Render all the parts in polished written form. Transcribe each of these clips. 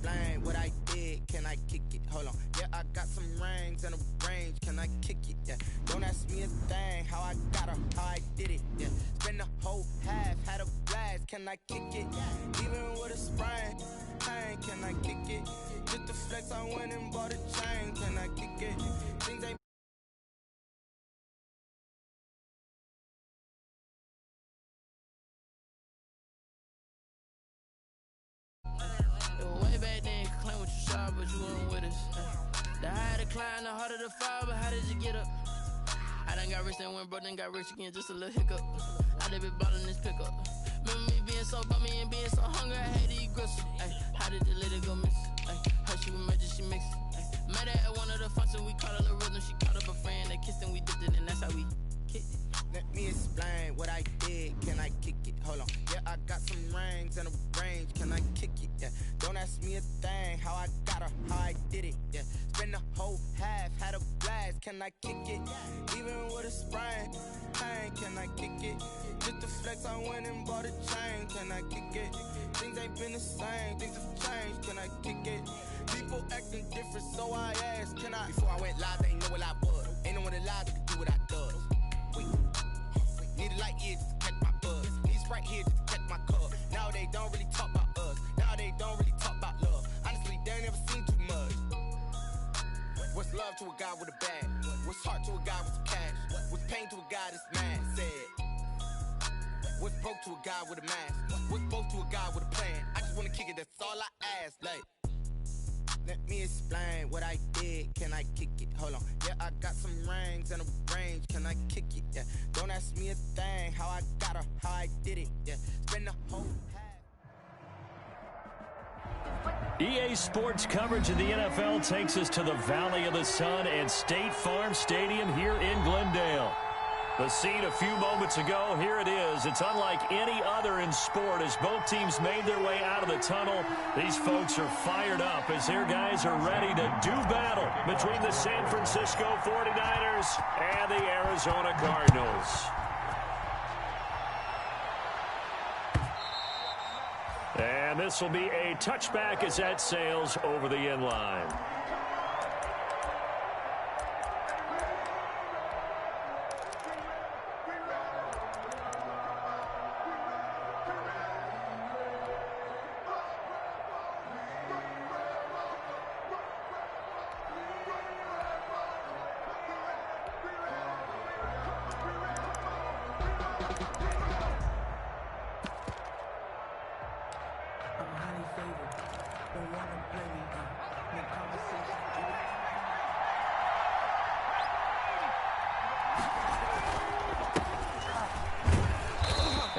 explain what I did? Can I kick it? Hold on. Yeah, I got some rings and a range. Can I kick it? Yeah. Don't ask me a thing. How I got her, how I did it. Yeah. Spend the whole half, had a blast. Can I kick it? Even with a sprain. Hey, can I kick it? Just the flex, I went and bought a chain. Can I kick it? Things ain't. Way back then, you claim what you saw, but you weren't with us. The higher the climb, the harder the fall, but how did you get up? I done got rich, then went broke, then got rich again, just a little hiccup. I done been ballin' this pickup. Remember me being so bummy and being so hungry, I had to eat gristle. Ay, how did the lady go miss? Ay, how she was magic, she mixed. Met her at one of the functions, we called her the rhythm. She called up a friend, they kissed and we dipped it, and that's how we kicked it. Let me explain what I did. Can I kick it? Hold on. Yeah, I got some rings and a range. Can I kick it? Yeah. Don't ask me a thing. How I got her, how I did it. Yeah. Spend the whole half, had a blast. Can I kick it? Even with a sprain. Hey, can I kick it? Just the flex, I went and bought a chain. Can I kick it? Things ain't been the same. Things have changed. Can I kick it? People acting different, so I asked, can I? Before I went live, they ain't know what I was. Ain't no one alive that can do what I does. Need a light years to catch my buzz. Need Sprite here just to catch my cup. Now they don't really talk about us. Now they don't really talk about love. Honestly, they ain't never seen too much. What's love to a guy with a bag? What's heart to a guy with some cash? What's pain to a guy that's mad? Said. What's broke to a guy with a mask? What's both to a guy with a plan? I just wanna kick it, that's all I ask. Like, let me explain what I did. Can I kick it? Hold on. Yeah, I got some rings and a range. Can I kick it? Yeah. Don't ask me a thing. How I got her, how I did it. Yeah. Spend the whole half. EA Sports coverage of the NFL takes us to the Valley of the Sun and State Farm Stadium here in Glendale. The scene a few moments ago, here it is. It's unlike any other in sport as both teams made their way out of the tunnel. These folks are fired up as their guys are ready to do battle between the San Francisco 49ers and the Arizona Cardinals. And this will be a touchback as that sails over the end line.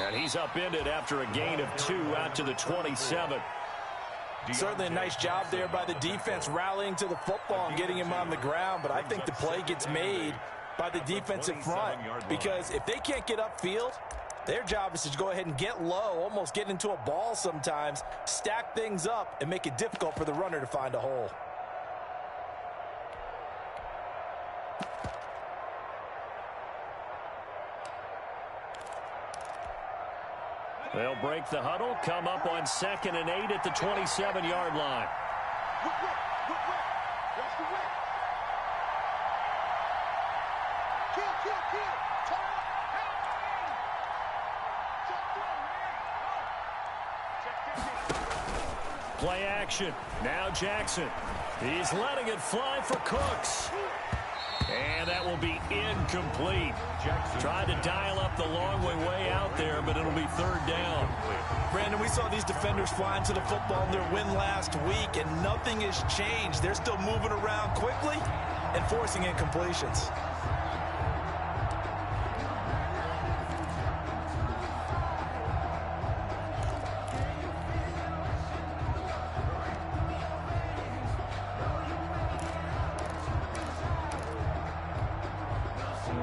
And he's upended after a gain of 2 out to the 27. Certainly a nice job there by the defense rallying to the football and getting him on the ground, but I think the play gets made by the defensive front because if they can't get upfield, their job is to go ahead and get low, almost get into a ball sometimes, stack things up, and make it difficult for the runner to find a hole. They'll break the huddle, come up on 2nd and 8 at the 27-yard line. Play action. Now Jackson. He's letting it fly for Cooks. And that will be incomplete. Tried to dial up the long way out there, but it'll be 3rd down. Brandon, we saw these defenders flying to the football in their win last week, and nothing has changed. They're still moving around quickly and forcing incompletions.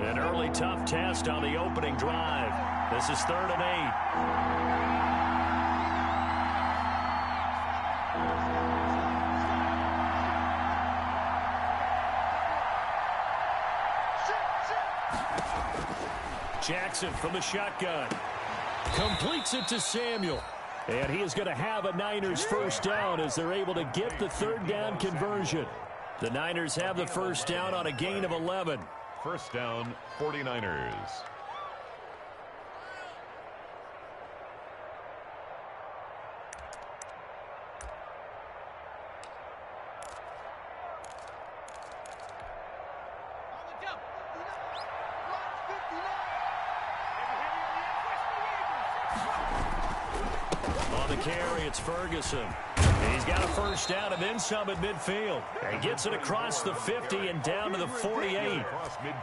An early tough test on the opening drive. This is 3rd and 8. Jackson from the shotgun. Completes it to Samuel. And he is going to have a Niners first down as they're able to get the third down conversion. The Niners have the first down on a gain of 11. First down, 49ers. On the carry, it's Ferguson. He's got a first down and then some at midfield. He gets it across the 50 and down to the 48.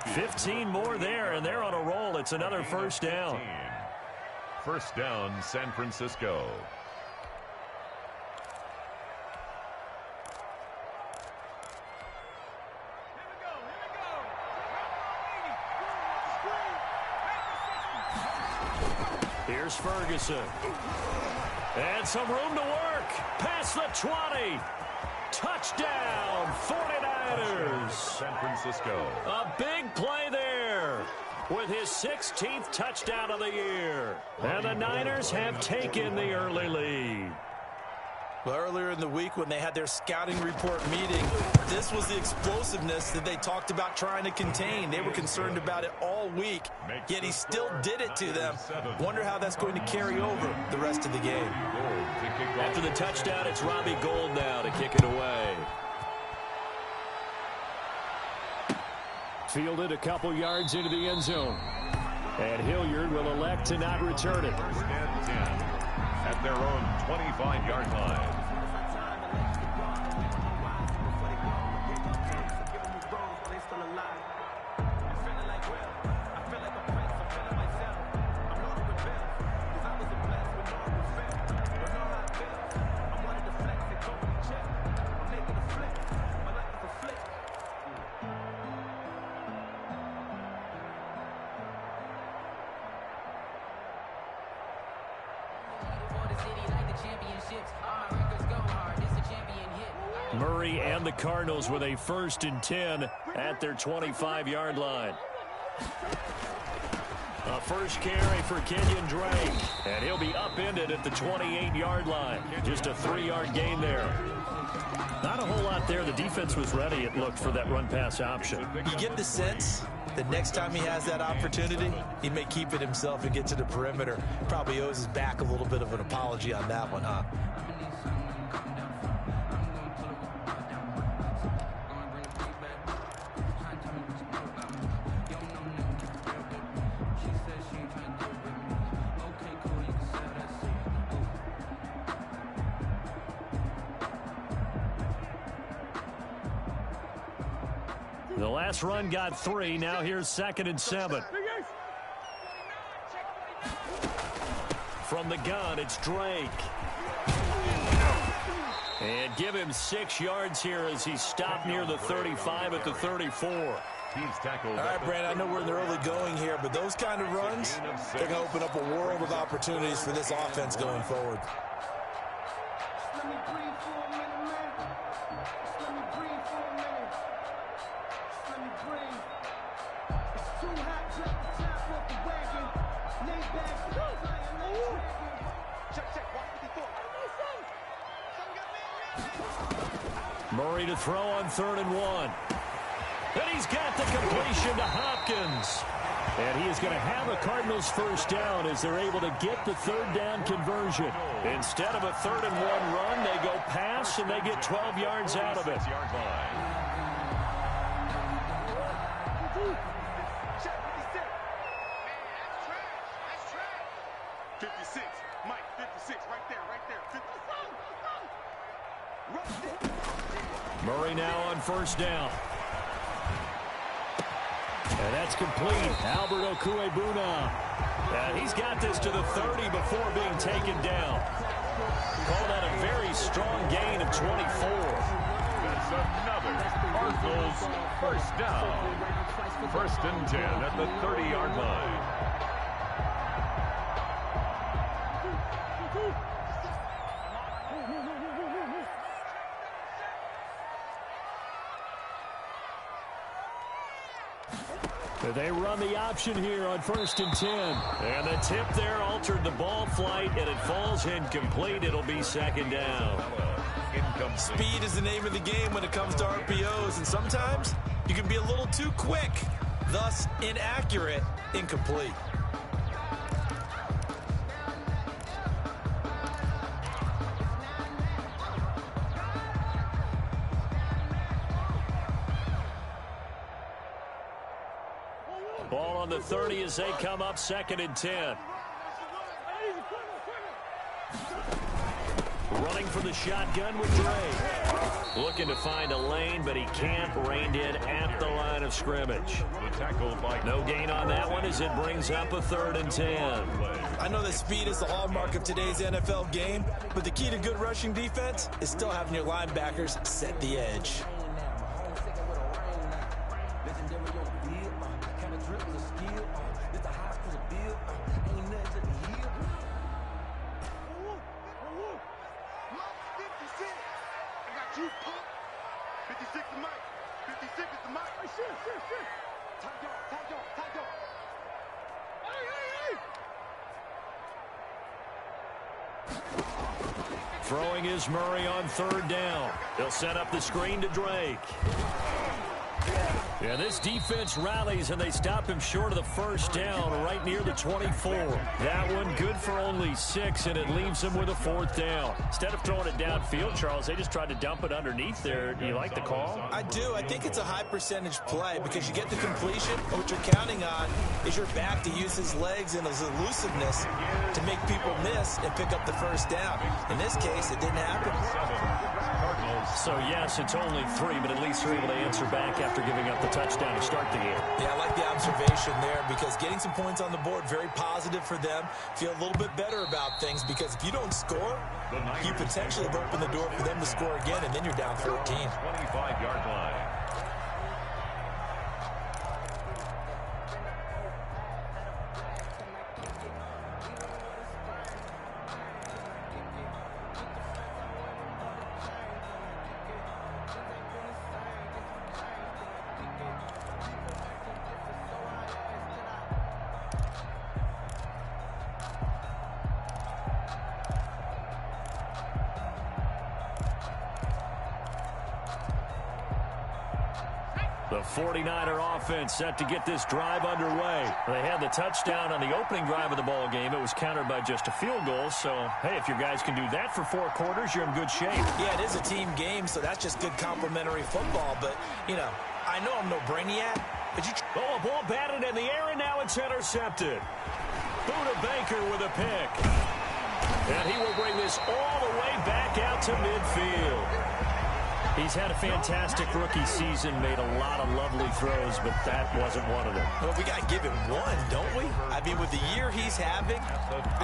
15 more there, and they're on a roll. It's another first down. First down, San Francisco. Here's Ferguson. And some room to work. Past the 20. Touchdown, 49ers. San Francisco. A big play there with his 16th touchdown of the year. And the Niners have taken the early lead. Well, earlier in the week when they had their scouting report meeting, this was the explosiveness that they talked about trying to contain. They were concerned about it all week, yet he still did it to them. Wonder how that's going to carry over the rest of the game. After the touchdown, it's Robbie Gould now to kick it away. Fielded a couple yards into the end zone. And Hilliard will elect to not return it. First and 10 at their own 25-yard line. Murray and the Cardinals with a 1st and 10 at their 25-yard line. A first carry for Kenyon Drake, and he'll be upended at the 28-yard line. Just a 3-yard gain there. Not a whole lot there. The defense was ready, it looked, for that run-pass option. You get the sense that next time he has that opportunity, he may keep it himself and get to the perimeter. Probably owes his back a little bit of an apology on that one, huh? The last run got 3. Now here's 2nd and 7. From the gun, it's Drake. And give him 6 yards here as he stopped near the 35 at the 34. All right, Brandon, I know we're in the early going here, but those kind of runs, they're going to open up a world of opportunities for this offense going forward. Murray to throw on 3rd and 1. And he's got the completion to Hopkins. And he is going to have a Cardinals first down as they're able to get the 3rd down conversion. Instead of a 3rd and 1 run, they go pass and they get 12 yards out of it. Murray now on first down. And that's complete. Albert Okuebuna. And he's got this to the 30 before being taken down. Call that a very strong gain of 24. That's another Cardinals first down. 1st and 10 at the 30-yard line. They run the option here on 1st and 10. And the tip there altered the ball flight, and it falls incomplete. It'll be 2nd down. Speed is the name of the game when it comes to RPOs, and sometimes you can be a little too quick, thus inaccurate, incomplete. Ball on the 30 as they come up 2nd and 10. Running for the shotgun with Dre. Looking to find a lane, but he can't. Reined in at the line of scrimmage. No gain on that one as it brings up a 3rd and 10. I know that speed is the hallmark of today's NFL game, but the key to good rushing defense is still having your linebackers set the edge. Throwing is Murray on 3rd down. They'll set up the screen to Drake. Yeah, this defense rallies, and they stop him short of the 1st down right near the 24. That one good for only 6, and it leaves him with a 4th down. Instead of throwing it downfield, Charles, they just tried to dump it underneath there. Do you like the call? I do. I think it's a high percentage play because you get the completion. What you're counting on is your back to use his legs and his elusiveness to make people miss and pick up the 1st down. In this case, it didn't happen. So, yes, it's only 3, but at least they're able to answer back after giving up the touchdown to start the game. Yeah, I like the observation there because getting some points on the board, very positive for them. Feel a little bit better about things because if you don't score, you potentially have opened the door for them to score again, and then you're down 14. 25-yard line. The 49er offense set to get this drive underway. They had the touchdown on the opening drive of the ball game. It was countered by just a field goal. So, hey, if your guys can do that for 4 quarters, you're in good shape. Yeah, it is a team game, so that's just good complimentary football. But, you know, I know I'm no brainiac, but you... Oh, a ball batted in the air, and now it's intercepted. Buda Baker with a pick. And he will bring this all the way back out to midfield. He's had a fantastic rookie season, made a lot of lovely throws, but that wasn't one of them. Well, we got to give him one, don't we? I mean, with the year he's having,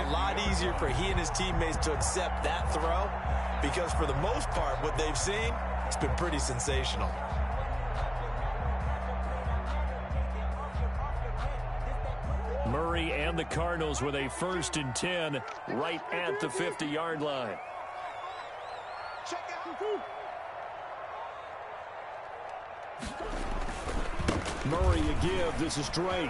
a lot easier for he and his teammates to accept that throw because for the most part, what they've seen, it's been pretty sensational. Murray and the Cardinals with a 1st and 10 right at the 50-yard line. Murray a give. This is Drake.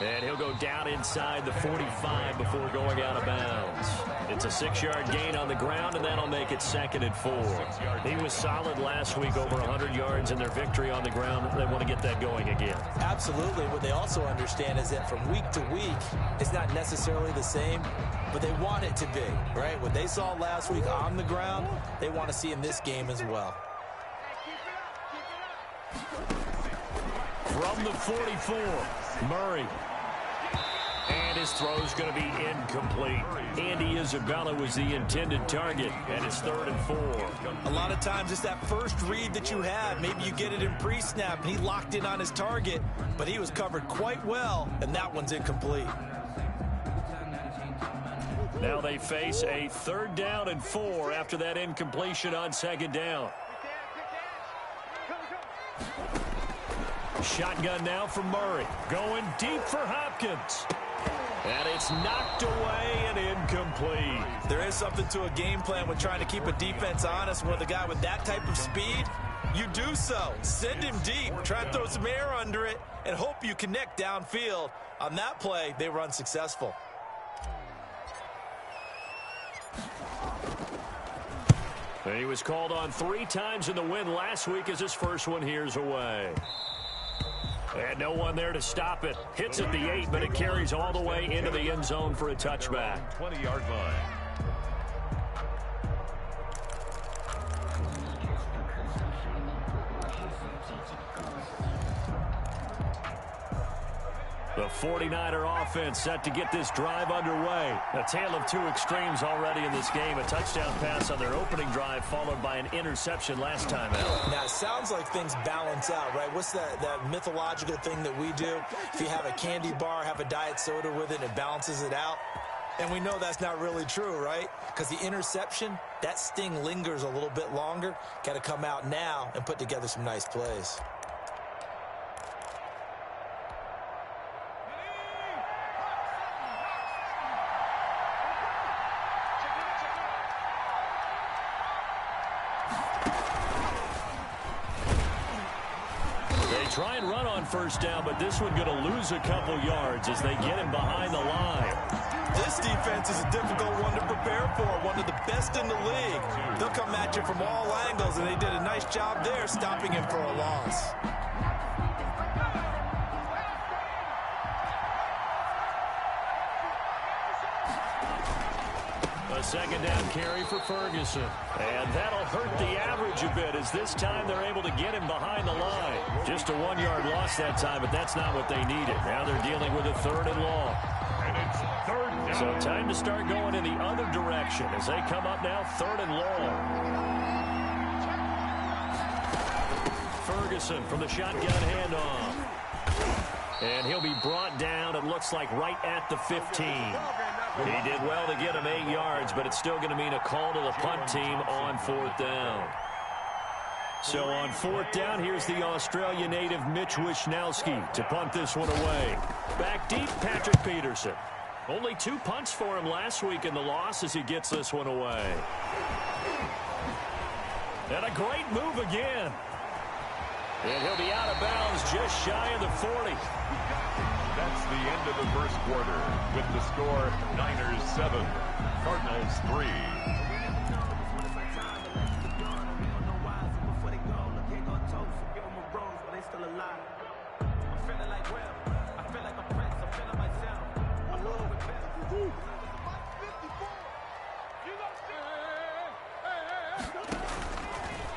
And he'll go down inside the 45 before going out of bounds. It's a 6-yard gain on the ground, and that'll make it 2nd and 4. He was solid last week, over 100 yards in their victory on the ground. They want to get that going again. Absolutely. What they also understand is that from week to week, it's not necessarily the same, but they want it to be, right? What they saw last week on the ground, they want to see in this game as well. From the 44, Murray. And his throw's going to be incomplete. Andy Isabella was the intended target, and it's 3rd and 4. A lot of times it's that first read that you have. Maybe you get it in pre-snap, and he locked in on his target, but he was covered quite well, and that one's incomplete. Now they face a 3rd down and 4 after that incompletion on 2nd down. Shotgun now for Murray. Going deep for Hopkins. And it's knocked away and incomplete. There is something to a game plan when trying to keep a defense honest, where the guy with that type of speed, you do so. Send him deep. Try to throw some air under it and hope you connect downfield. On that play, they run successful. He was called on 3 times in the win last week as his first one here's away. And no one there to stop it. Hits at the 8, but it carries all the way into the end zone for a touchback. 20-yard line. The 49er offense set to get this drive underway. A tale of 2 extremes already in this game. A touchdown pass on their opening drive followed by an interception last time out. Now, it sounds like things balance out, right? What's that mythological thing that we do? If you have a candy bar, have a diet soda with it, it balances it out. And we know that's not really true, right? Because the interception, that sting lingers a little bit longer. Got to come out now and put together some nice plays. Try and run on first down, but this one going to lose a couple yards as they get him behind the line. This defense is a difficult one to prepare for, one of the best in the league. They'll come at you from all angles, and they did a nice job there stopping him for a loss. Second down carry for Ferguson. And that'll hurt the average a bit as this time they're able to get him behind the line. Just a 1-yard loss that time, but that's not what they needed. Now they're dealing with a 3rd and long. And it's 3rd down. So time to start going in the other direction as they come up now 3rd and long. Ferguson from the shotgun handoff. And he'll be brought down, it looks like, right at the 15. He did well to get him 8 yards, but it's still going to mean a call to the punt team on 4th down. So on 4th down, here's the Australia native Mitch Wishnowski to punt this one away. Back deep, Patrick Peterson. Only 2 punts for him last week in the loss as he gets this one away. And a great move again. And he'll be out of bounds just shy of the 40. That's the end of the first quarter with the score Niners 7, Cardinals 3.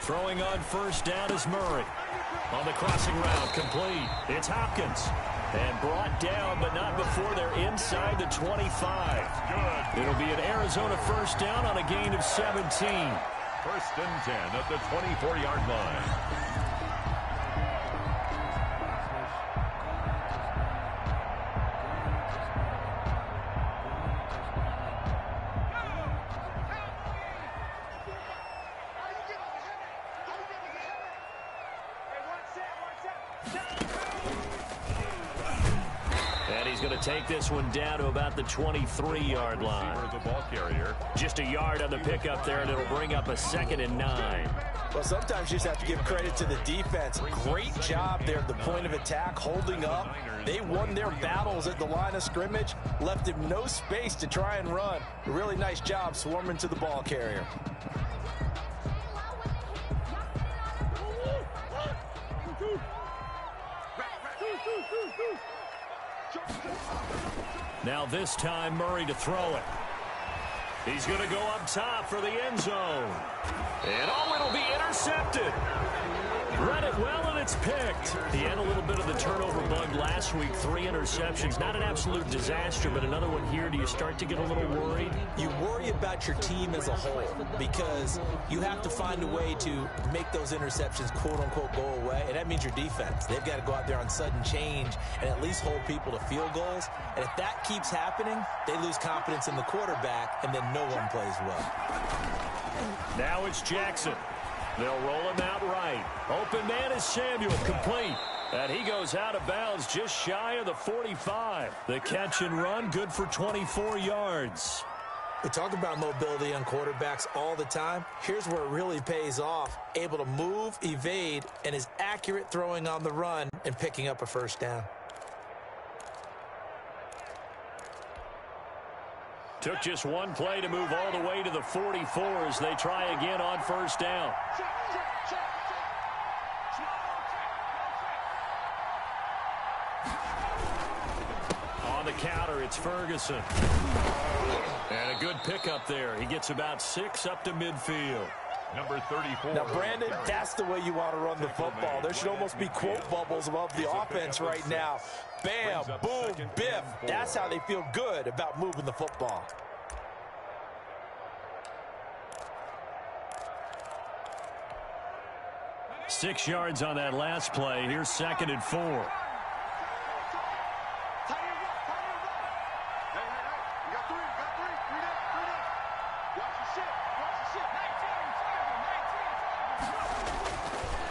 Throwing on first down is Murray. On the crossing route, complete. It's Hopkins. And brought down, but not before they're inside the 25. Good. It'll be an Arizona first down on a gain of 17. 1st and 10 at the 24-yard line. Take this one down to about the 23-yard line. The ball carrier. Just a yard on the pickup there, and it'll bring up a 2nd and 9. Well, sometimes you just have to give credit to the defense. Great job there at the point of attack, holding up. They won their battles at the line of scrimmage, left him no space to try and run. A really nice job swarming to the ball carrier. Now this time Murray to throw it. He's going to go up top for the end zone. And it'll be intercepted. Read it well, and it's picked. He had a little bit of the turnover bug last week. 3 interceptions. Not an absolute disaster, but another one here. Do you start to get a little worried? You worry about your team as a whole because you have to find a way to make those interceptions, quote-unquote, go away, and that means your defense. They've got to go out there on sudden change and at least hold people to field goals. And if that keeps happening, they lose confidence in the quarterback, and then no one plays well. Now it's Jackson. They'll roll him out right. Open man is Samuel, complete. And he goes out of bounds just shy of the 45. The catch and run, good for 24 yards. We talk about mobility on quarterbacks all the time. Here's where it really pays off. Able to move, evade, and is accurate throwing on the run and picking up a first down. Took just one play to move all the way to the 44 as they try again on first down. On the counter, it's Ferguson. And a good pickup there. He gets about 6 up to midfield. Number 34. Now, Brandon, that's the way you want to run the football. There should almost be quote bubbles above the offense right now. Bam, boom, biff. That's how they feel good about moving the football. Six yards on that last play. Here's 2nd and 4.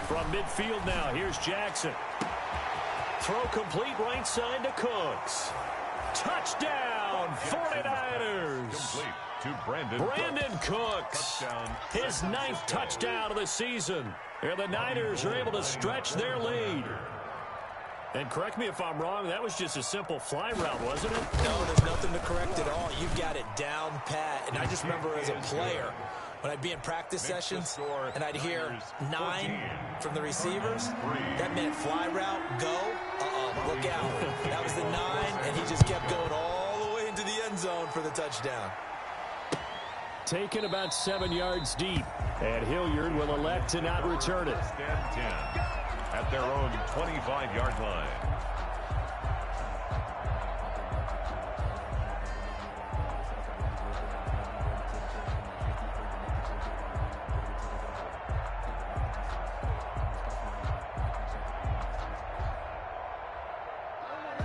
From midfield now, here's Jackson. Throw complete right side to Cooks. Touchdown, 49ers. Complete to Brandon Cooks. His 9th touchdown of the season. And the Niners are able to stretch their lead. And correct me if I'm wrong, that was just a simple fly route, wasn't it? No, there's nothing to correct at all. You've got it down pat. And I just remember as a player, when I'd be in practice sessions and I'd hear 9 from the receivers, that meant fly route, go, look out. That was the 9, and he just kept going all the way into the end zone for the touchdown. Taken about 7 yards deep, and Hilliard will elect to not return it. 10 at their own 25-yard line.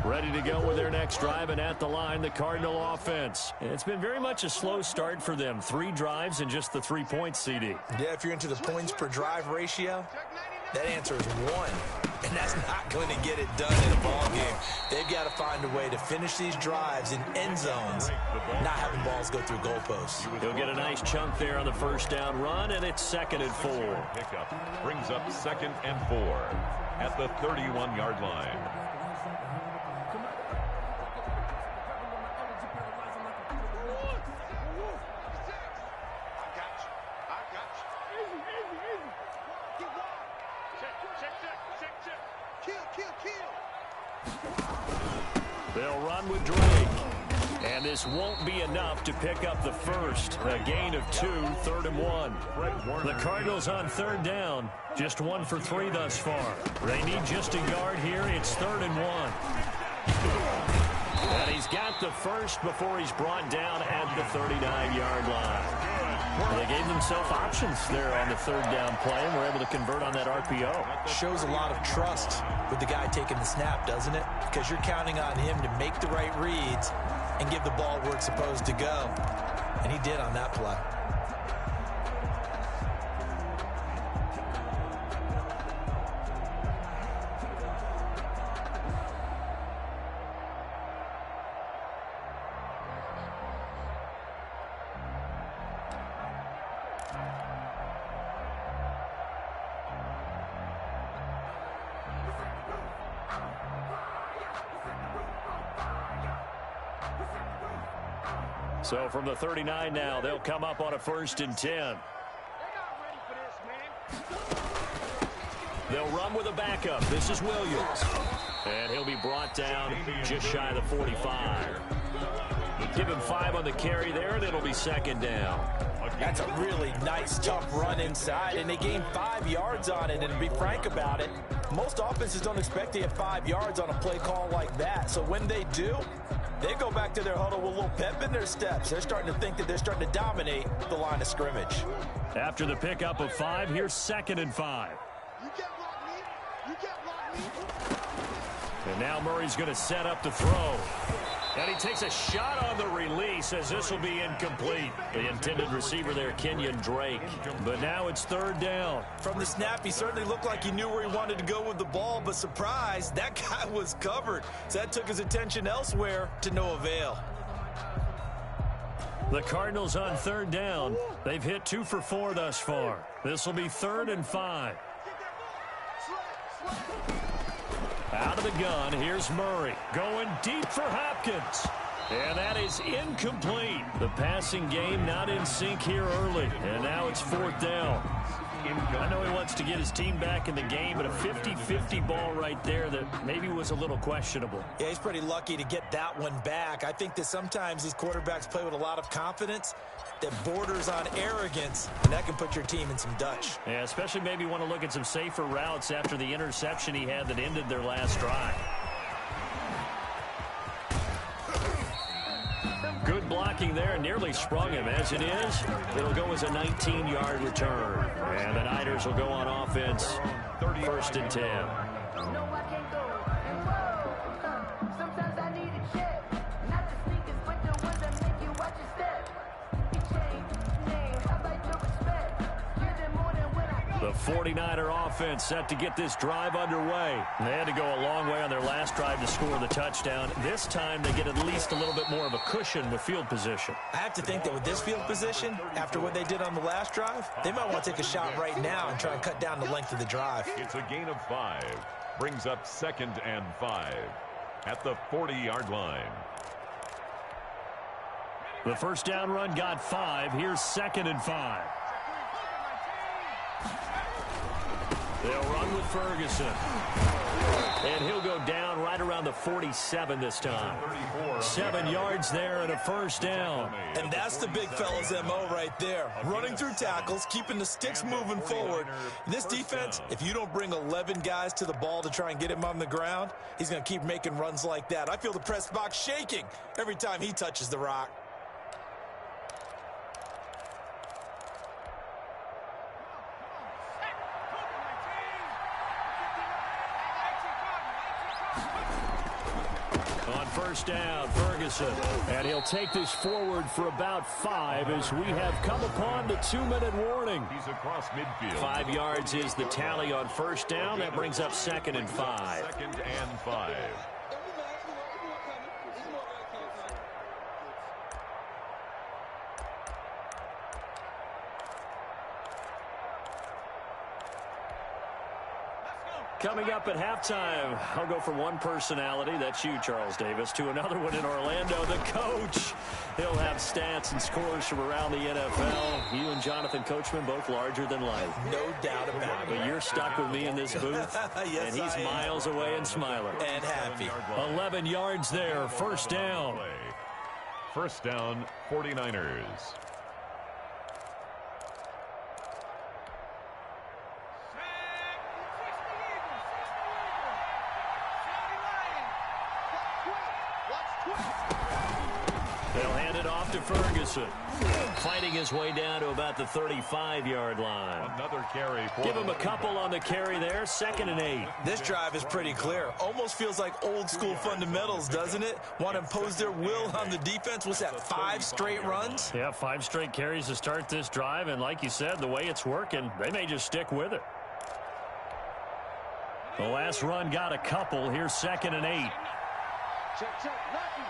Ready to go with their next drive, and at the line, the Cardinal offense. And it's been very much a slow start for them. 3 drives and just the 3 points, CD. Yeah, if you're into the points per drive ratio, that answer is 1. And that's not going to get it done in a ball game. They've got to find a way to finish these drives in end zones, not having balls go through goalposts. He'll get a nice chunk there on the first down run, and it's 2nd and 4. Pickup brings up 2nd and 4 at the 31-yard line. They'll run with Drake. And this won't be enough to pick up the first. A gain of 2, 3rd and 1. The Cardinals on 3rd down. Just 1 for 3 thus far. They need just a yard here. It's 3rd and 1. And he's got the first before he's brought down at the 39-yard line. Well, they gave themselves options there on the 3rd down play and were able to convert on that RPO. Shows a lot of trust with the guy taking the snap, doesn't it? Because you're counting on him to make the right reads and give the ball where it's supposed to go. And he did on that play. So from the 39 now, they'll come up on a 1st and 10. They'll run with a backup. This is Williams. And he'll be brought down just shy of the 45. Give him 5 on the carry there, and it'll be 2nd down. That's a really nice, tough run inside, and they gained 5 yards on it. And to be frank about it, most offenses don't expect to get 5 yards on a play call like that. So when they do, they go back to their huddle with a little pep in their steps. They're starting to think that they're starting to dominate the line of scrimmage. After the pickup of 5, here's 2nd and 5. You can't block me. You can't block me. And now Murray's going to set up to throw. And he takes a shot on the release as this will be incomplete. The intended receiver there, Kenyon Drake. But now it's 3rd down. From the snap, he certainly looked like he knew where he wanted to go with the ball, but surprise, that guy was covered. So that took his attention elsewhere to no avail. The Cardinals on third down. They've hit 2 for 4 thus far. This will be 3rd and 5. Out of the gun, here's Murray. Going deep for Hopkins. And that is incomplete. The passing game not in sync here early. And now it's 4th down. I know he wants to get his team back in the game, but a 50-50 ball right there that maybe was a little questionable. Yeah, he's pretty lucky to get that one back. I think that sometimes these quarterbacks play with a lot of confidence that borders on arrogance, and that can put your team in some Dutch. Yeah, especially maybe want to look at some safer routes after the interception he had that ended their last drive. Good blocking there, nearly sprung him. As it is, it'll go as a 19-yard return. And the Niners will go on offense, 1st and 10. Sometimes I need a check, not the sneakers, but the ones that make you watch your step. The 49er offense set to get this drive underway. They had to go a long way on their last drive to score the touchdown. This time they get at least a little bit more of a cushion with field position. I have to think that with this field position, after what they did on the last drive, they might want to take a shot right now and try and cut down the length of the drive. It's a gain of 5. Brings up 2nd and 5 at the 40-yard line. The first down run got 5. Here's 2nd and 5. They'll run with Ferguson. And he'll go down right around the 47 this time. 7 yards there and a first down. And that's the big fella's MO right there. Running through tackles, keeping the sticks moving forward. This defense, if you don't bring 11 guys to the ball to try and get him on the ground, he's going to keep making runs like that. I feel the press box shaking every time he touches the rock. On first down, Ferguson. And he'll take this forward for about 5 as we have come upon the 2-minute warning. He's across midfield. 5 yards is the tally on first down. That brings up 2nd and 5. 2nd and 5. Coming up at halftime, I'll go from one personality, that's you, Charles Davis, to another one in Orlando, the coach. He'll have stats and scores from around the NFL. You and Jonathan Coachman, both larger than life. No doubt about it. But you're stuck with me in this booth, yes, and he's miles away and smiling. And happy. 11 yards there, first down. First down, 49ers. They'll hand it off to Ferguson. Fighting his way down to about the 35-yard line. Another carry. Give him a couple on the carry there. 2nd and 8. This drive is pretty clear. Almost feels like old school fundamentals, doesn't it? Want to impose their will on the defense. What's that, 5 straight runs? Yeah, 5 straight carries to start this drive. And like you said, the way it's working, they may just stick with it. The last run got a couple. Here's 2nd and 8. Check, check. Lucky.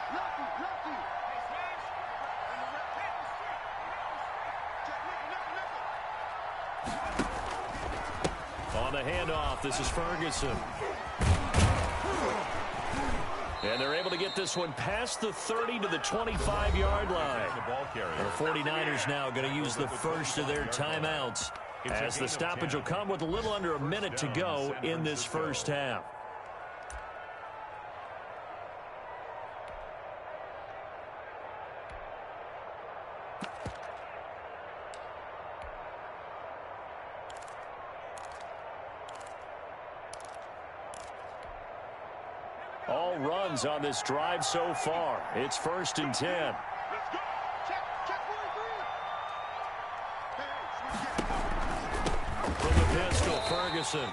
On the handoff, this is Ferguson. And they're able to get this one past the 30 to the 25-yard line. The 49ers now going to use the first of their timeouts, as the stoppage will come with a little under a minute to go in this first half. All runs on this drive so far. It's 1st and 10. Let's go. Check 43. From the pistol, Ferguson.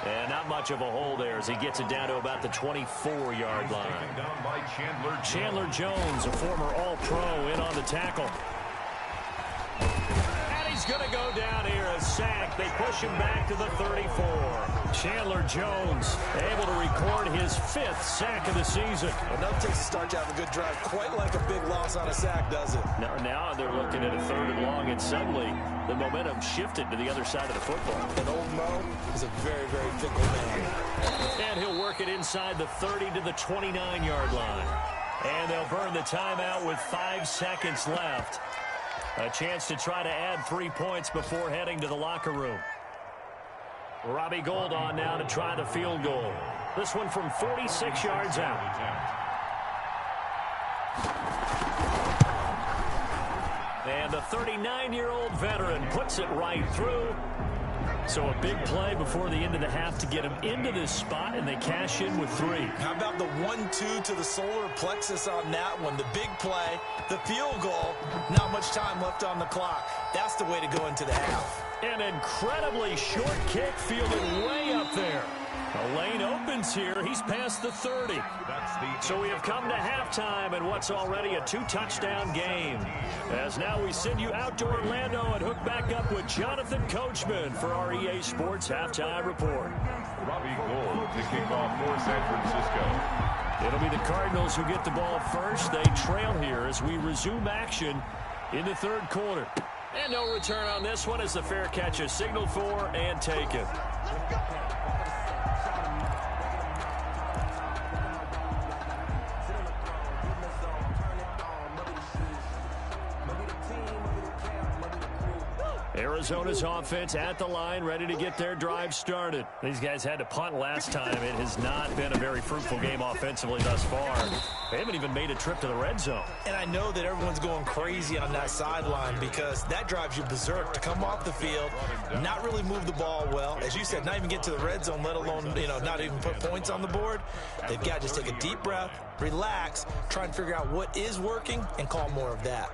And not much of a hole there as he gets it down to about the 24-yard line. Down by Chandler Jones, a former All-Pro, in on the tackle. And he's He's going to go down here, a sack. They push him back to the 34. Chandler Jones able to record his 5th sack of the season. Enough takes to start to have a good drive. Quite like a big loss on a sack, does it? Now they're looking at a 3rd and long, and suddenly the momentum shifted to the other side of the football. And old Mo is a very, very fickle man. And he'll work it inside the 30 to the 29-yard line. And they'll burn the timeout with 5 seconds left. A chance to try to add 3 points before heading to the locker room. Robbie Gould on now to try the field goal. This one from 46 yards out. And the 39-year-old veteran puts it right through. So a big play before the end of the half to get him into this spot, and they cash in with 3. How about the 1-2 to the solar plexus on that one? The big play, the field goal, not much time left on the clock. That's the way to go into the half. An incredibly short kick fielded way up there. A lane opens here. He's past the 30. So we have come to halftime in what's already a 2-touchdown game. As now we send you out to Orlando and hook back up with Jonathan Coachman for our EA Sports Halftime Report. Robbie Gould to kick off for San Francisco. It'll be the Cardinals who get the ball first. They trail here as we resume action in the 3rd quarter. And no return on this one as the fair catch is signaled for and taken. Arizona's offense at the line, ready to get their drive started. These guys had to punt last time. It has not been a very fruitful game offensively thus far. They haven't even made a trip to the red zone. And I know that everyone's going crazy on that sideline because that drives you berserk to come off the field, not really move the ball well. As you said, not even get to the red zone, let alone, not even put points on the board. They've got to just take a deep breath, relax, try and figure out what is working, and call more of that.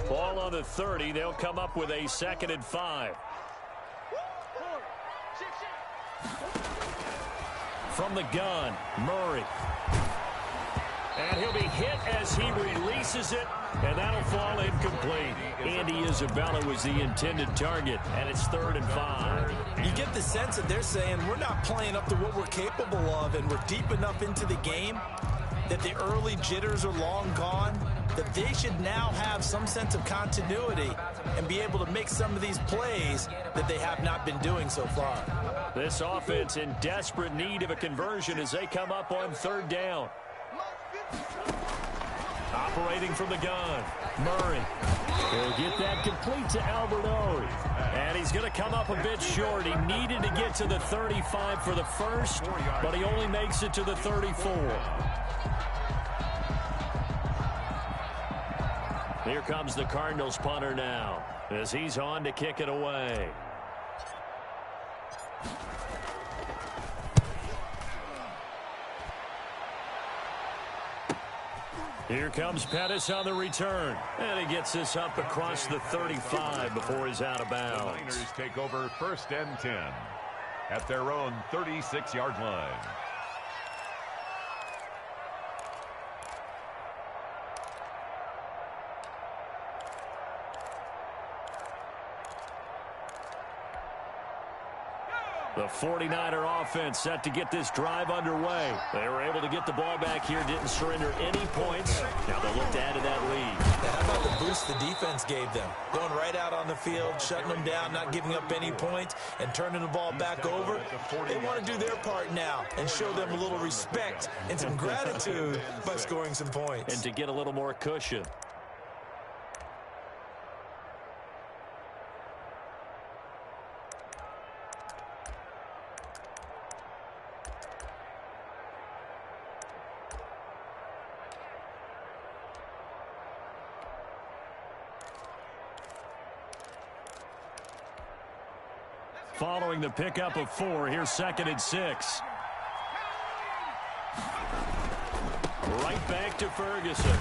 Ball on the 30. They'll come up with a 2nd and 5. From the gun, Murray. And he'll be hit as he releases it, and that'll fall incomplete. Andy Isabella was the intended target, and it's 3rd and 5. You get the sense that they're saying we're not playing up to what we're capable of, and we're deep enough into the game that the early jitters are long gone, that they should now have some sense of continuity and be able to make some of these plays that they have not been doing so far. This offense in desperate need of a conversion as they come up on 3rd down. Operating from the gun, Murray. He'll get that complete to Albert O. And he's going to come up a bit short. He needed to get to the 35 for the first, but he only makes it to the 34. Here comes the Cardinals punter now as he's on to kick it away. Here comes Pettis on the return. And he gets this up across the 35 before he's out of bounds. The Niners take over 1st and 10 at their own 36-yard line. The 49er offense set to get this drive underway. They were able to get the ball back here, didn't surrender any points. Now they'll look to add to that lead. Now, how about the boost the defense gave them? Going right out on the field, shutting them down, not giving up any points, and turning the ball back over. They want to do their part now and show them a little respect and some gratitude by scoring some points. And to get a little more cushion. Following the pickup of 4, here's 2nd and 6. Right back to Ferguson.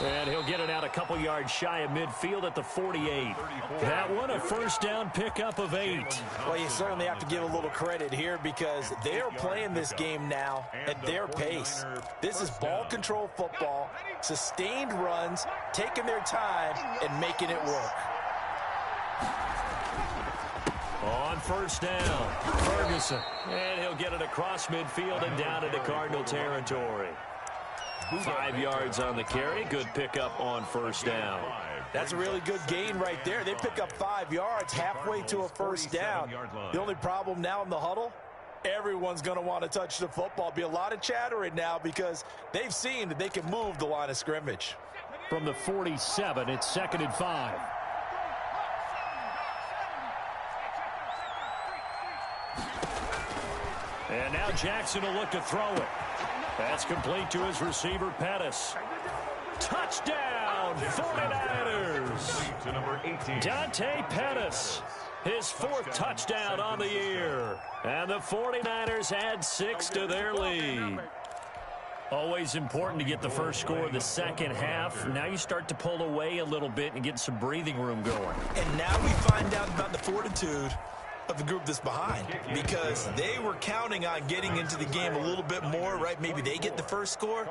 And he'll get it out a couple yards shy of midfield at the 48. That one a first down pickup of 8. Well, you certainly have to give a little credit here because they are playing this game now at their pace. This is ball control football, sustained runs, taking their time, and making it work. On first down, Ferguson. And he'll get it across midfield and down into Cardinal territory. 5 yards on the carry. Good pickup on first down. That's a really good gain right there. They pick up 5 yards halfway to a first down. The only problem now in the huddle, everyone's going to want to touch the football. Be a lot of chattering now because they've seen that they can move the line of scrimmage. From the 47, it's 2nd and 5. And now Jackson will look to throw it. That's complete to his receiver, Pettis. Touchdown, 49ers. Dante Pettis, his 4th touchdown on the year. And the 49ers add 6 to their lead. Always important to get the first score of the second half. Now you start to pull away a little bit and get some breathing room going. And now we find out about the fortitude of the group that's behind because they were counting on getting into the game a little bit more, right? Maybe they get the first score.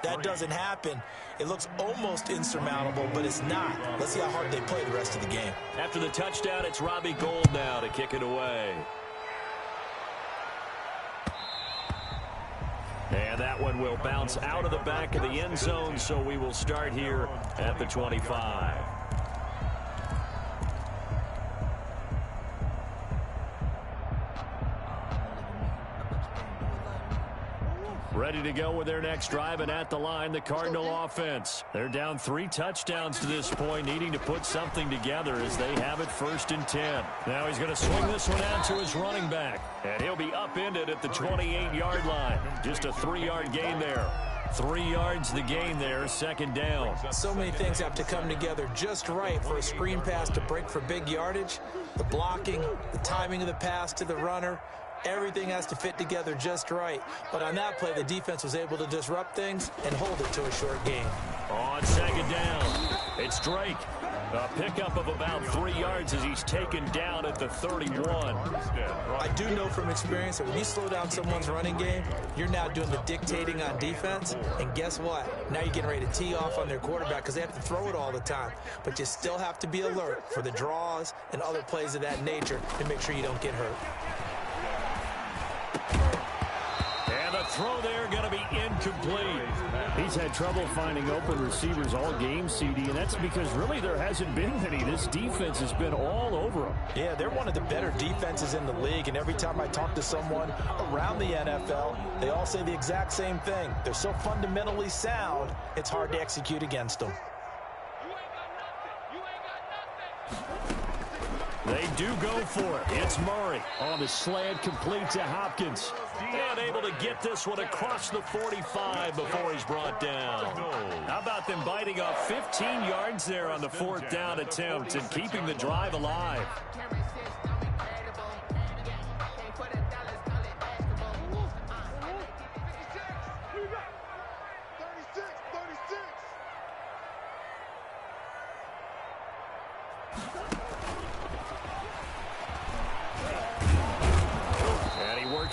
That doesn't happen. It looks almost insurmountable, but it's not. Let's see how hard they play the rest of the game. After the touchdown, it's Robbie Gould now to kick it away. And that one will bounce out of the back of the end zone, so we will start here at the 25. Ready to go with their next drive, and at the line, the Cardinal offense. They're down 3 touchdowns to this point, needing to put something together as they have it 1st and 10. Now he's going to swing this one out to his running back, and he'll be upended at the 28-yard line. Just a 3-yard gain there. 3 yards the gain there, 2nd down. So many things have to come together just right for a screen pass to break for big yardage. The blocking, the timing of the pass to the runner, everything has to fit together just right. But on that play, the defense was able to disrupt things and hold it to a short gain. On 2nd down, it's Drake. A pickup of about 3 yards as he's taken down at the 31. I do know from experience that when you slow down someone's running game, you're now doing the dictating on defense. And guess what? Now you're getting ready to tee off on their quarterback because they have to throw it all the time. But you still have to be alert for the draws and other plays of that nature to make sure you don't get hurt. And the throw there going to be incomplete. He's had trouble finding open receivers all game, CD, and that's because really there hasn't been many. This defense has been all over him. Yeah, they're one of the better defenses in the league, and every time I talk to someone around the NFL, they all say the exact same thing. They're so fundamentally sound, it's hard to execute against them. They do go for it. It's Murray on the slant, complete to Hopkins. And able to get this one across the 45 before he's brought down. How about them biting off 15 yards there on the 4th down attempt and keeping the drive alive?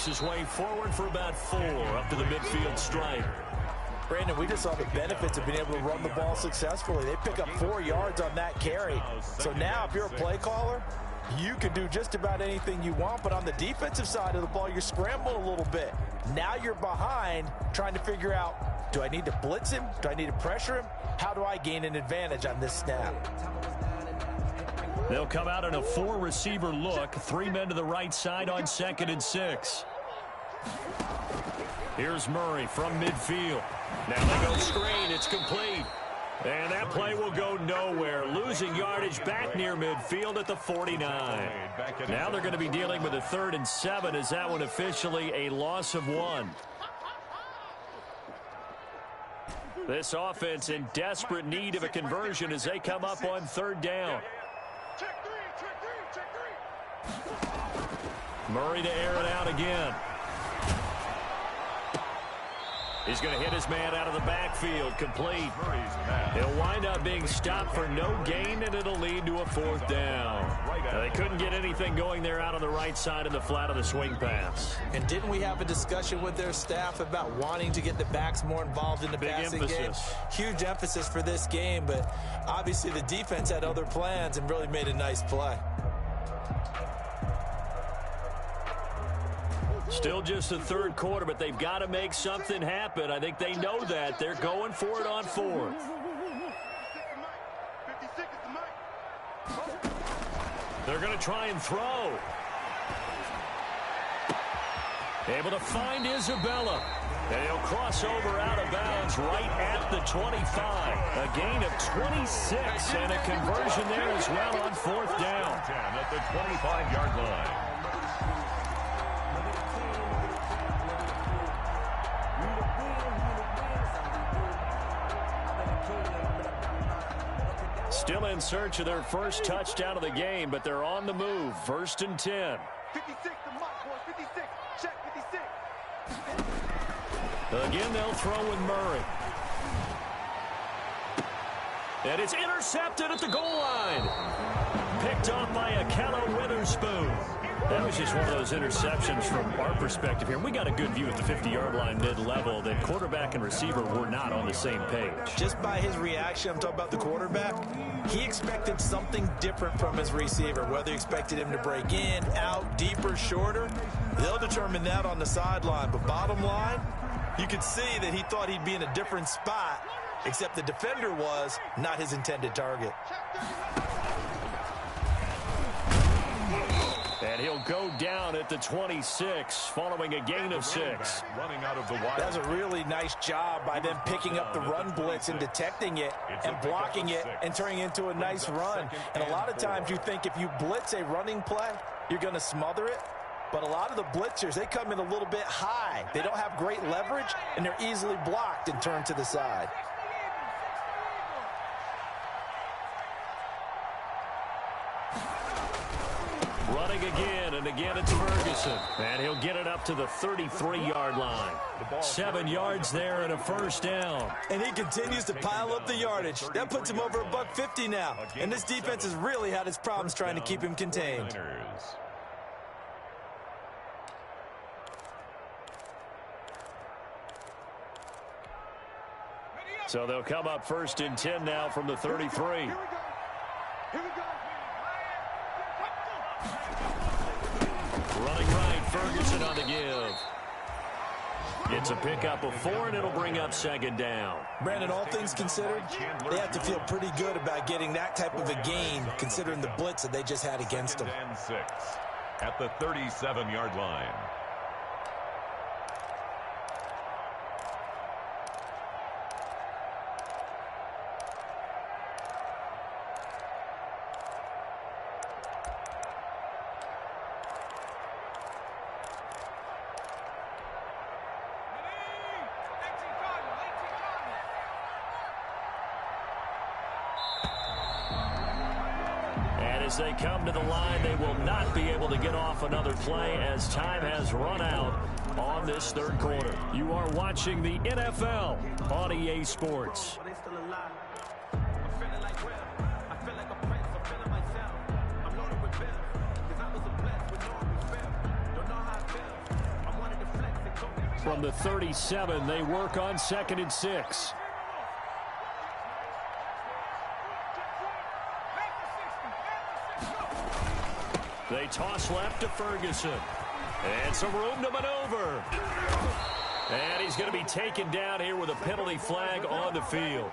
His way forward for about 4 up to the midfield stripe. Brandon, we just saw the benefits of being able to run the ball successfully. They pick up 4 yards on that carry. So now if you're a play caller, you can do just about anything you want. But on the defensive side of the ball, you're scrambling a little bit. Now you're behind trying to figure out, do I need to blitz him? Do I need to pressure him? How do I gain an advantage on this snap? They'll come out in a 4-receiver look. 3 men to the right side on 2nd and 6. Here's Murray from midfield. Now they go screen. It's complete. And that play will go nowhere. Losing yardage back near midfield at the 49. Now they're going to be dealing with a 3rd and 7 as that one officially a loss of 1. This offense in desperate need of a conversion as they come up on 3rd down. Murray to air it out again. He's going to hit his man out of the backfield, complete. He'll wind up being stopped for no gain, and it'll lead to a 4th down. They couldn't get anything going there out on the right side of the flat of the swing pass. And didn't we have a discussion with their staff about wanting to get the backs more involved in the passing game? Huge emphasis for this game, but obviously the defense had other plans and really made a nice play. Still just the 3rd quarter, but they've got to make something happen. I think they know that. They're going for it on 4th. They're going to try and throw. Able to find Isabella. And he'll cross over out of bounds right at the 25. A gain of 26 and a conversion there as well on 4th down. At the 25-yard line. Still in search of their first touchdown of the game, but they're on the move. 1st and 10. 56, the mark, boys. 56. Check 56. Again, they'll throw with Murray. And it's intercepted at the goal line. Picked off by Akella Witherspoon. That was just one of those interceptions from our perspective here. We got a good view at the 50-yard line mid-level that quarterback and receiver were not on the same page. Just by his reaction, I'm talking about the quarterback, he expected something different from his receiver, whether he expected him to break in, out, deeper, shorter. They'll determine that on the sideline. But bottom line, you could see that he thought he'd be in a different spot, except the defender was not his intended target. And he'll go down at the 26 following a gain of 6. Running out of the wide. That's a really nice job by them picking up the run blitz and detecting it and blocking it and turning it into a nice run. And a lot of times you think if you blitz a running play, you're going to smother it. But a lot of the blitzers, they come in a little bit high. They don't have great leverage, and they're easily blocked and turned to the side. Running again, and again it's Ferguson. And he'll get it up to the 33-yard line. 7 yards there and a 1st down. And he continues to pile up the yardage. That puts him over $150 now. And this defense has really had its problems trying to keep him contained. So they'll come up 1st and 10 now from the 33. Here we go. Running right, Ferguson on the give. It's a pickup of 4, and it'll bring up 2nd down. Brandon, all things considered, they have to feel pretty good about getting that type of a gain, considering the blitz that they just had against them. 2nd and 6 at the 37-yard line. As they come to the line, they will not be able to get off another play as time has run out on this 3rd quarter. You are watching the NFL on EA Sports. From the 37, they work on 2nd and 6. They toss left to Ferguson. And some room to maneuver. And he's going to be taken down here with a penalty flag on the field.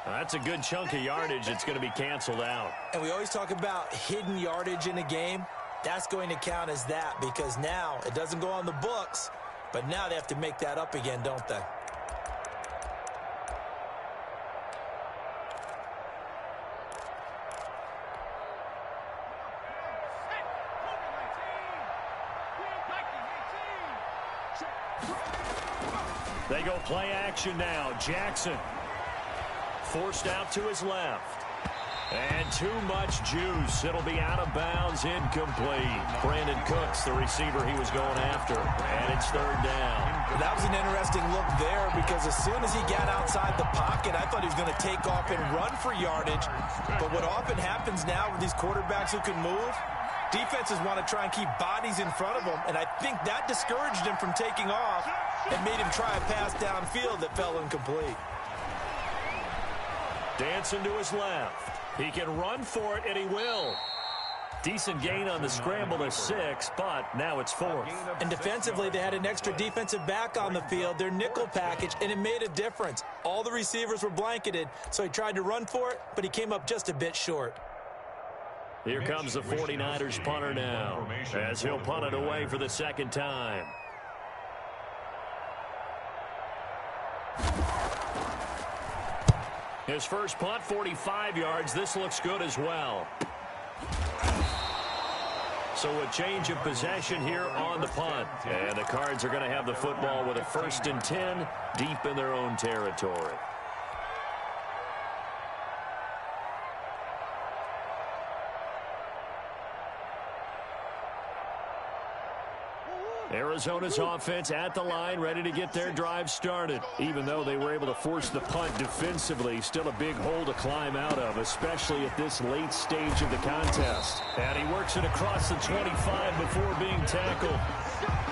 That's a good chunk of yardage. It's going to be canceled out. And we always talk about hidden yardage in a game. That's going to count as that because now it doesn't go on the books, but now they have to make that up again, don't they? They go play action now. Jackson forced out to his left. And too much juice. It'll be out of bounds, incomplete. Brandon Cooks, the receiver he was going after. And it's third down. That was an interesting look there because as soon as he got outside the pocket, I thought he was going to take off and run for yardage. But what often happens now with these quarterbacks who can move, defenses want to try and keep bodies in front of them, and I think that discouraged him from taking off and made him try a pass downfield that fell incomplete. Dancing to his left. He can run for it, and he will. Decent gain on the scramble to 6, but now it's 4th. And defensively, they had an extra defensive back on the field, their nickel package, and it made a difference. All the receivers were blanketed, so he tried to run for it, but he came up just a bit short. Here comes the 49ers punter now, as he'll punt it away for the second time. His first punt, 45 yards. This looks good as well. So a change of possession here on the punt. And the Cards are going to have the football with a 1st and 10 deep in their own territory. Arizona's offense at the line, ready to get their drive started. Even though they were able to force the punt defensively, still a big hole to climb out of, especially at this late stage of the contest. And he works it across the 25 before being tackled.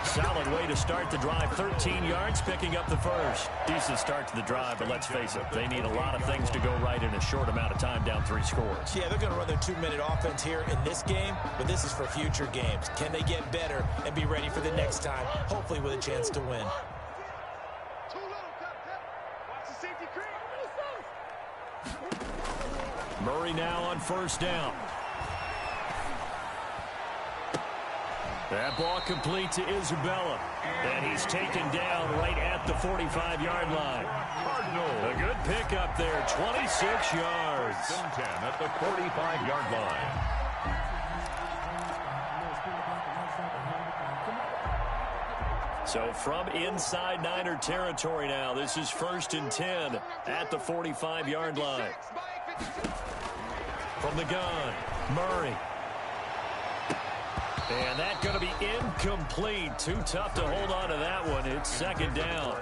Solid way to start the drive. 13 yards, picking up the first. Decent start to the drive, but let's face it, they need a lot of things to go right in a short amount of time, down 3 scores. Yeah, they're going to run their 2-minute offense here in this game, but this is for future games. Can they get better and be ready for the next time, hopefully with a chance to win? Murray now on 1st down. That ball complete to Isabella. And he's taken down right at the 45-yard line. A good pickup there, 26 yards. 10 at the 45-yard line. So from inside Niner territory now, this is 1st and 10 at the 45-yard line. From the gun, Murray. And that's going to be incomplete. Too tough to hold on to that one. It's 2nd down.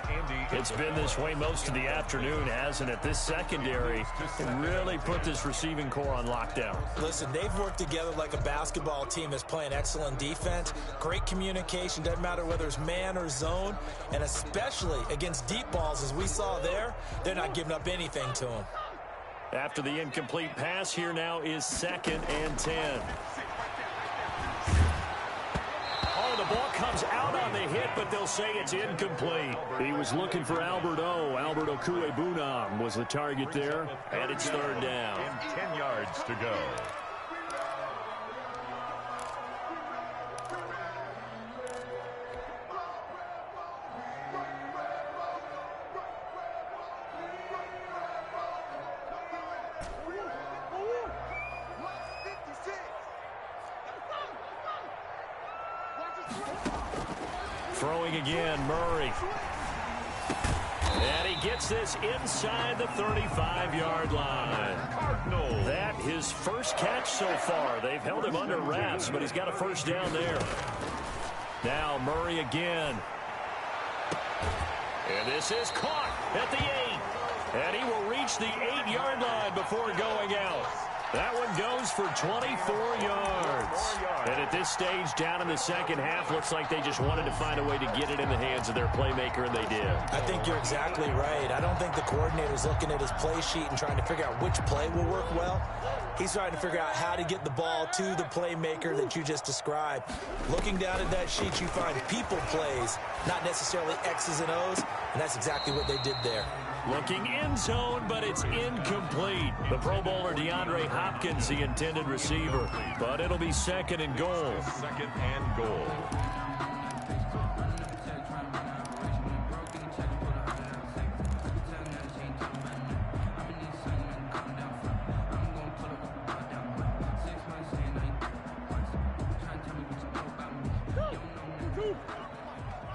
It's been this way most of the afternoon, hasn't it? This secondary really put this receiving core on lockdown. Listen, they've worked together like a basketball team that's playing excellent defense. Great communication. Doesn't matter whether it's man or zone. And especially against deep balls, as we saw there, they're not giving up anything to them. After the incomplete pass, here now is 2nd and 10. The ball comes out on the hit, but they'll say it's incomplete. He was looking for Alberto. Alberto Cuebunam was the target there, and it's 3rd down. And 10 yards to go. Throwing again, Murray. And he gets this inside the 35-yard line. That his first catch so far. They've held him under wraps, but he's got a 1st down there. Now Murray again. And this is caught at the 8. And he will reach the 8-yard line before going out. That one goes for 24 yards. And at this stage, down in the second half, looks like they just wanted to find a way to get it in the hands of their playmaker, and they did. I think you're exactly right. I don't think the coordinator's looking at his play sheet and trying to figure out which play will work well. He's trying to figure out how to get the ball to the playmaker that you just described. Looking down at that sheet, you find people plays, not necessarily X's and O's, and that's exactly what they did there. Looking in zone, but it's incomplete. The Pro Bowler DeAndre Hopkins, the intended receiver. But it'll be 2nd and goal. 2nd and goal.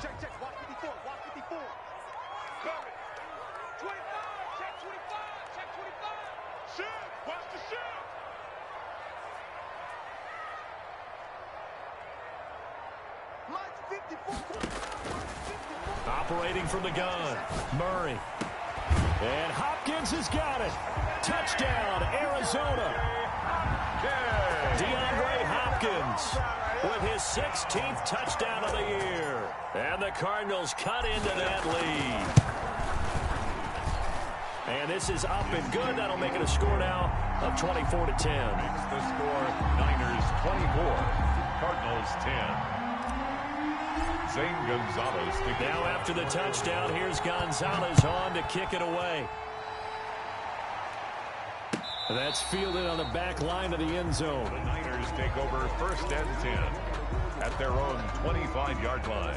Check, watch 54, watch 54. Barry. 25, check 25, check 25. Shoot! Watch the shot. Mike's 54. Operating from the gun, Murray. And Hopkins has got it. Touchdown, Arizona. DeAndre Hopkins with his 16th touchdown of the year. And the Cardinals cut into that lead. And this is up and good. That'll make it a score now of 24-10. Makes the score Niners 24, Cardinals 10. Zane Gonzalez. Now after the touchdown, here's Gonzalez on to kick it away. That's fielded on the back line of the end zone. The Niners take over 1st and 10 at their own 25-yard line.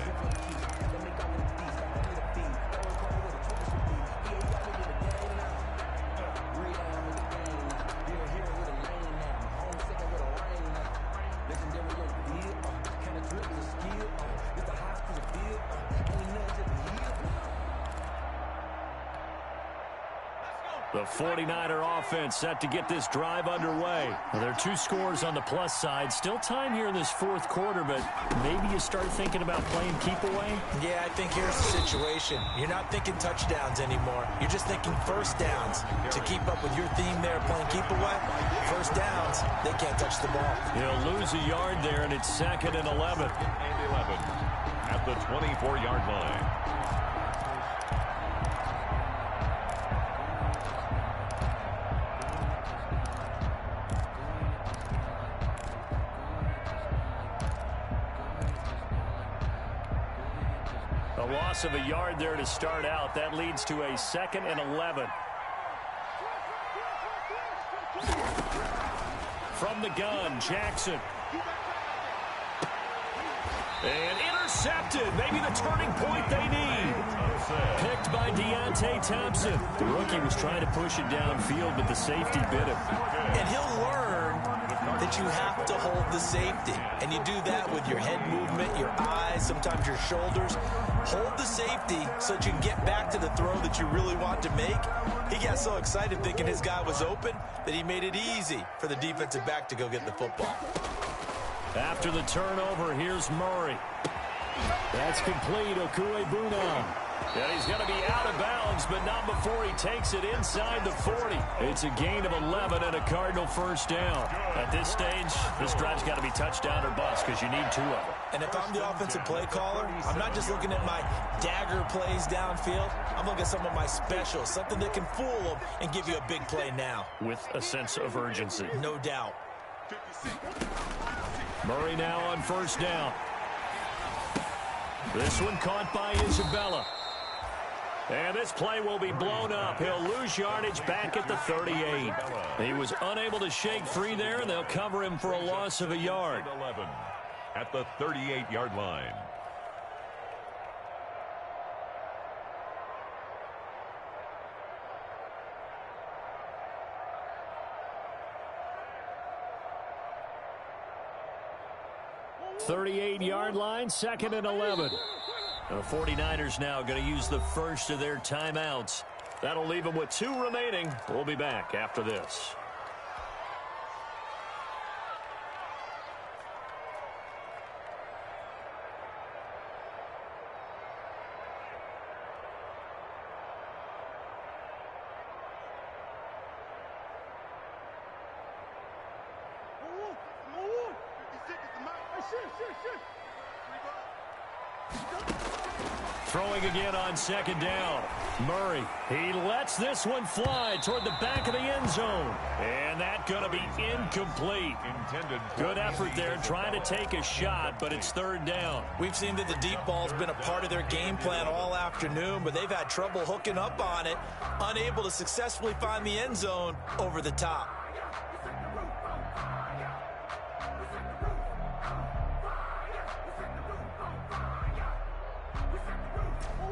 The 49er offense set to get this drive underway. Well, there are 2 scores on the plus side. Still time here in this 4th quarter, but maybe you start thinking about playing keep away? Yeah, I think here's the situation. You're not thinking touchdowns anymore. You're just thinking first downs. To keep up with your theme there, playing keep away, first downs, they can't touch the ball. He'll lose a yard there, and it's 2nd and 11. And 11 at the 24-yard line. A loss of a yard there to start out. That leads to a 2nd and 11. From the gun, Jackson. And intercepted. Maybe the turning point they need. Picked by Deontay Thompson. The rookie was trying to push it downfield, but the safety bit him. And he'll learn that you have to hold the safety. And you do that with your head movement, your eyes, sometimes your shoulders. Hold the safety so that you can get back to the throw that you really want to make. He got so excited thinking his guy was open that he made it easy for the defensive back to go get the football. After the turnover, here's Murray. That's complete. Okuegbunam. And he's going to be out of bounds, but not before he takes it inside the 40. It's a gain of 11 and a Cardinal first down. At this stage, this drive's got to be touchdown or bust because you need 2 of them. And if I'm the offensive play caller, I'm not just looking at my dagger plays downfield. I'm looking at some of my specials, something that can fool them and give you a big play now. With a sense of urgency. No doubt. Murray now on first down. This one caught by Isabella. And this play will be blown up. He'll lose yardage back at the 38. He was unable to shake free there, and they'll cover him for a loss of a yard. 11 at the 38-yard line. .38-yard line, 2nd and 11. The 49ers now going to use the first of their timeouts. That'll leave them with 2 remaining. We'll be back after this. Throwing again on 2nd down. Murray, he lets this one fly toward the back of the end zone. And that's going to be incomplete. Good effort there trying to take a shot, but it's 3rd down. We've seen that the deep ball's been a part of their game plan all afternoon, but they've had trouble hooking up on it, unable to successfully find the end zone over the top.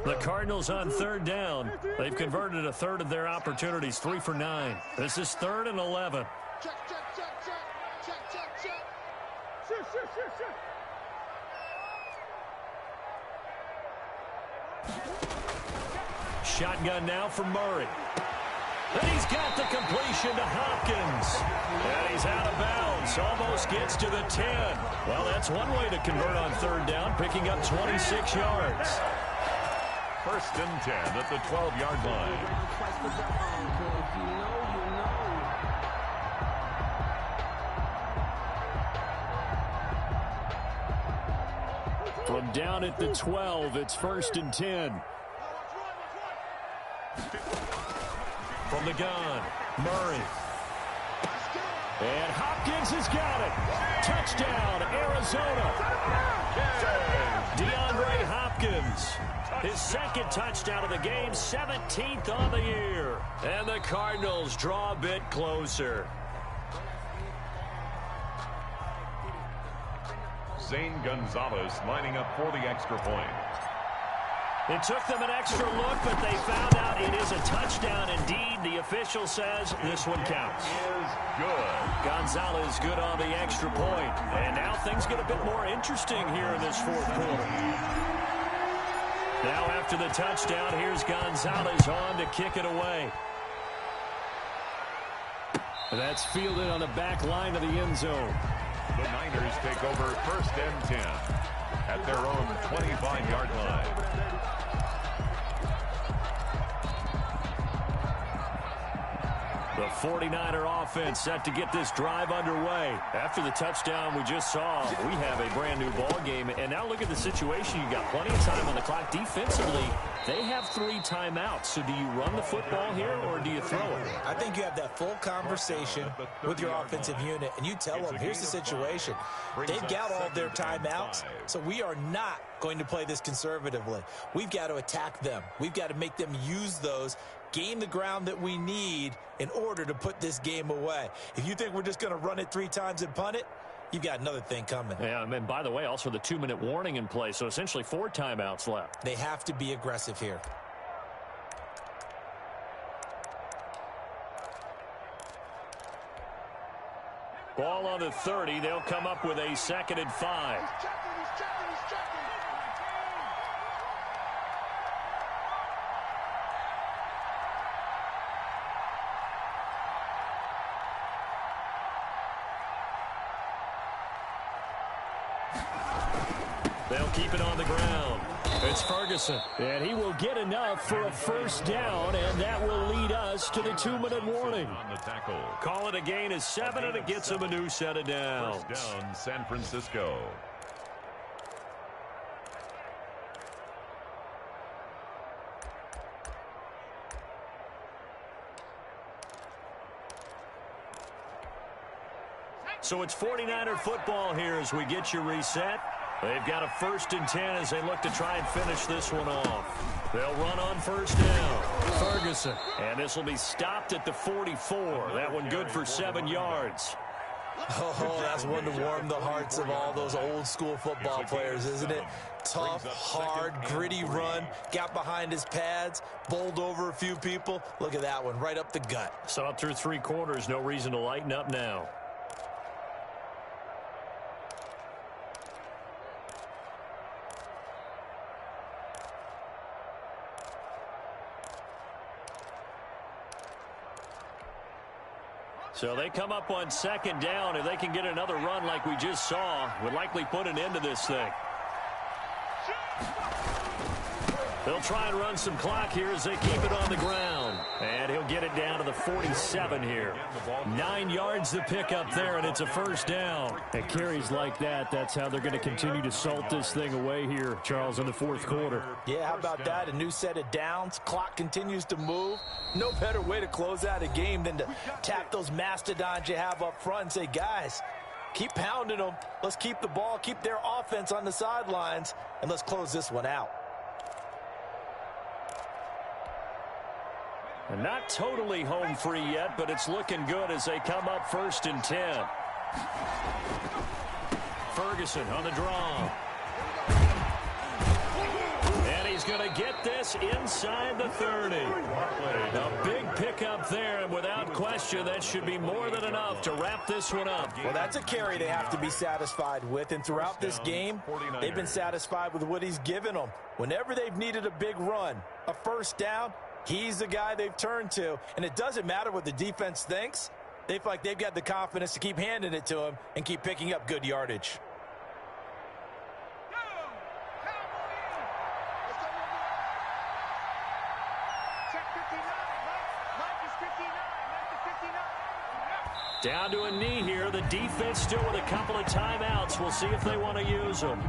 The Cardinals on 3rd down. They've converted a 1/3 of their opportunities, 3 for 9. This is 3rd and 11. Check, check, check, check. Check, check, check. Shoot, shoot, shoot, shoot. Shotgun now for Murray. And he's got the completion to Hopkins. Hopkins. And he's out of bounds. Almost gets to the 10. Well, that's one way to convert on third down, picking up 26 yards. First and 10 at the 12-yard line. From down at the 12, it's first and 10. From the gun, Murray. And Hopkins has got it. Touchdown, Arizona. DeAndre Hopkins. His second touchdown of the game, 17th on the year. And the Cardinals draw a bit closer. Zane Gonzalez lining up for the extra point. It took them an extra look, but they found out it is a touchdown indeed. The official says this one counts. Is good. Gonzalez good on the extra point. And now things get a bit more interesting here in this fourth quarter. Now after the touchdown, here's Gonzalez on to kick it away. That's fielded on the back line of the end zone. The Niners take over first and 10 at their own 25-yard line. The 49er offense set to get this drive underway. After the touchdown we just saw, we have a brand new ball game. And now look at the situation. You got plenty of time on the clock. Defensively, they have 3 timeouts. So do you run the football here or do you throw it? I think you have that full conversation with your offensive unit, and you tell them, here's the situation. They've got all their timeouts, so we are not going to play this conservatively. We've got to attack them. We've got to make them use those, gain the ground that we need in order to put this game away. If you think we're just going to run it 3 times and punt it, you've got another thing coming. Yeah, and by the way, also the 2-minute warning in play, so essentially 4 timeouts left. They have to be aggressive here. Ball on the 30. They'll come up with a 2nd and 5. They'll keep it on the ground. It's Ferguson. And he will get enough for a first down, and that will lead us to the 2-minute warning. On the tackle. Call it a gain of 7, and it gets him a new set of downs. First down, San Francisco. So it's 49er football here as we get you reset. They've got a 1st and 10 as they look to try and finish this one off. They'll run on first down. Ferguson. And this will be stopped at the 44. That one good for 7 yards. Oh, that's one to warm the hearts of all those old school football players, isn't it? Tough, hard, gritty run. Got behind his pads, bowled over a few people. Look at that one, right up the gut. Saw it through 3 quarters. No reason to lighten up now. So they come up on 2nd down. If they can get another run like we just saw, would likely put an end to this thing. They'll try and run some clock here as they keep it on the ground. And he'll get it down to the 47 here. 9 yards to pick up there, and it's a first down. And carries like that, that's how they're going to continue to salt this thing away here, Charles, in the 4th quarter. Yeah, how about that? A new set of downs. Clock continues to move. No better way to close out a game than to tap those mastodons you have up front and say, guys, keep pounding them. Let's keep the ball, keep their offense on the sidelines, and let's close this one out. And not totally home free yet, but it's looking good as they come up 1st and 10. Ferguson on the draw. And he's going to get this inside the 30. A big pickup there, and without question, that should be more than enough to wrap this one up. Well, that's a carry they have to be satisfied with, and throughout this game, they've been satisfied with what he's given them. Whenever they've needed a big run, a first down, he's the guy they've turned to, and it doesn't matter what the defense thinks. They feel like they've got the confidence to keep handing it to him and keep picking up good yardage. Down to a knee here. The defense still with a couple of timeouts. We'll see if they want to use them.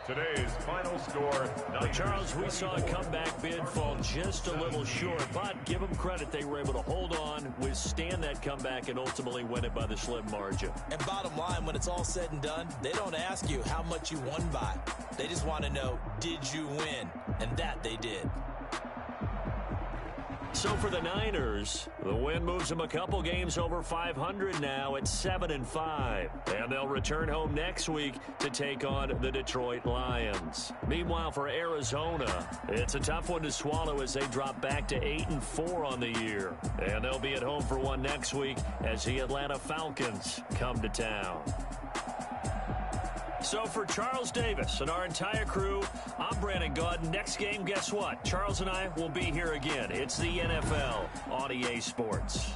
Today's final score. Charles, we saw a comeback bid fall just a little short, but give them credit. They were able to hold on, withstand that comeback, and ultimately win it by the slim margin. And bottom line, when it's all said and done, they don't ask you how much you won by. They just want to know, did you win? And that they did. So for the Niners, the win moves them a couple games over 500 now at 7-5. And they'll return home next week to take on the Detroit Lions. Meanwhile, for Arizona, it's a tough one to swallow as they drop back to 8-4 on the year. And they'll be at home for one next week as the Atlanta Falcons come to town. So for Charles Davis and our entire crew, I'm Brandon Gaudin. Next game, guess what? Charles and I will be here again. It's the NFL on EA Sports.